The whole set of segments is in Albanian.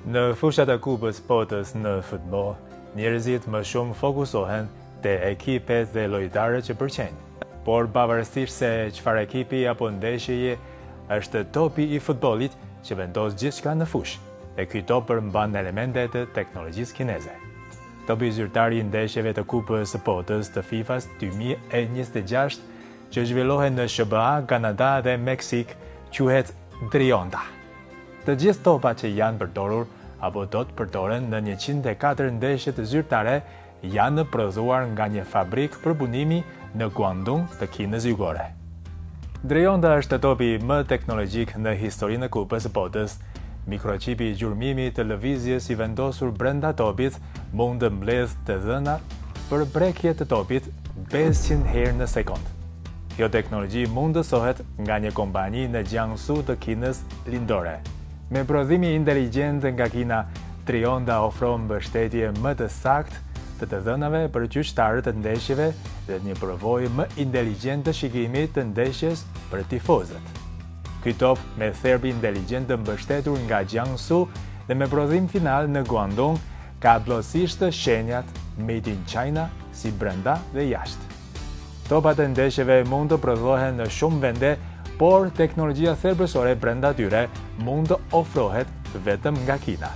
Në fushat e Kupës Botës në futboll, njerëzit më shumë fokusohen te ekipet dhe lojtarët që përqejnë. Por pavarësisht se çfarë ekipi apo ndeshjeje, është topi i futbollit që vendos gjithçka në fushë, e ky top përmban elemente të teknologjisë kineze. Topi zyrtar i ndeshjeve të Kupës së Botës të FIFA-s 2026, që zhvillohen në SBA, Kanada dhe Meksik, quhet Drionda. Të gjithë topat që janë përdorur apo do të përdoren në 104 ndeshje të zyrtare janë prodhuar nga një fabrikë përpunimi në Guangdong të Kinës Jugore. Drionda është topi më teknologjik në historinë e Kupës së Botës. Mikroqipi i gjurmimit të lëvizjes i vendosur brenda topit mund të mbledh të dhëna për brekje të topit 500 herë në sekond. Kjo teknologji mundësohet nga një kompani në Jiangsu të Kinës lindore. Me prodhimi inteligjent nga Kina, Drionda ofron mbështetje më të saktë të dhënave për gjyqtarët e ndeshjeve dhe një përvojë më inteligjent të shikimit të ndeshjes për tifozët. Ky top me therb inteligjent të mbështetur nga Jiangsu dhe me prodhim final në Guangdong ka plotësisht shenjat Made in China si brenda dhe jashtë. Topat e ndeshjeve mund të prodhohen në shumë vende, por teknologjia thelbësore brenda tyre mund të ofrohet vetëm nga Kina.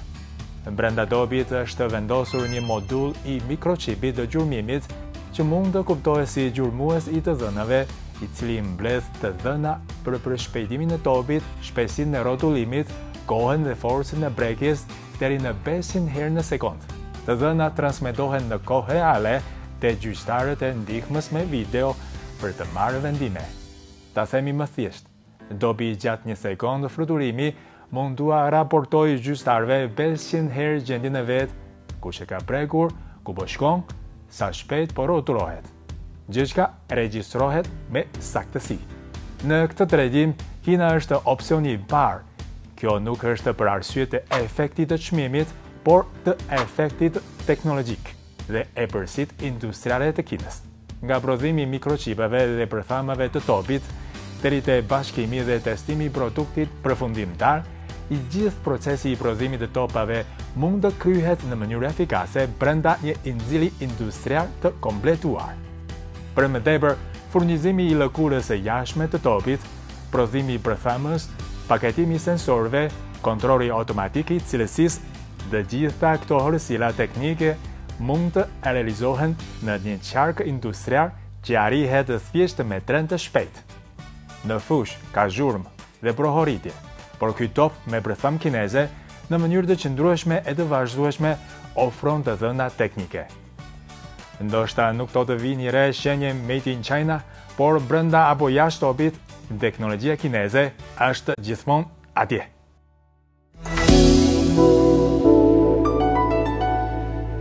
Brenda topit është vendosur një modull i mikroqipit të gjurmimit që mund të kuptohet si gjurmues i të dhënave, i cili mbledh të dhëna për shpejtimin e topit, shpejtësinë e rrotullimit, kohën dhe forcën e brekjes deri në 500 herë në sekond. Të dhënat transmetohen në kohë reale te gjyqtarët e ndihmës me video për të marrë vendime. Ta themi më thjesht, dobi gjatë një sekond fluturimi mund t'ua raportoj gjyqtarëve 500 herë gjendjen e vet, kush e ka prekur, ku po shkon, sa shpejt po rroturohet. Gjithçka regjistrohet me saktësi. Në këtë drejtim, Kina është opsioni i parë. Kjo nuk është për arsye të efektit të çmimit, por të efektit teknologjik dhe epërsit industriale të Kinës. Nga prodhimi i mikroqipeve dhe përthamave të topit, deri te bashkimi dhe testimi i produktit përfundimtar, i gjithë procesi i prodhimit të topave mund të kryhet në mënyrë efikase brenda një inxhili industrial të kompletuar. Për më tepër, furnizimi i lëkurës së jashtme të topit, prodhimi i përthamës, paketimi i sensorëve, kontrolli automatik i cilësisë, dhe gjitha këto hërësila teknike mund të realizohen në një qark industrial që arrihet thjesht me tren të shpejt. Në fush ka zhurmë dhe prohoritje, por ky top me përtham kineze në mënyrë të qëndrueshme e të vazhdueshme ofron të dhëna teknike. Ndoshta nuk do të vi një re shenje Made in China, por brenda apo jashtë topit, teknologjia kineze është gjithmonë atje.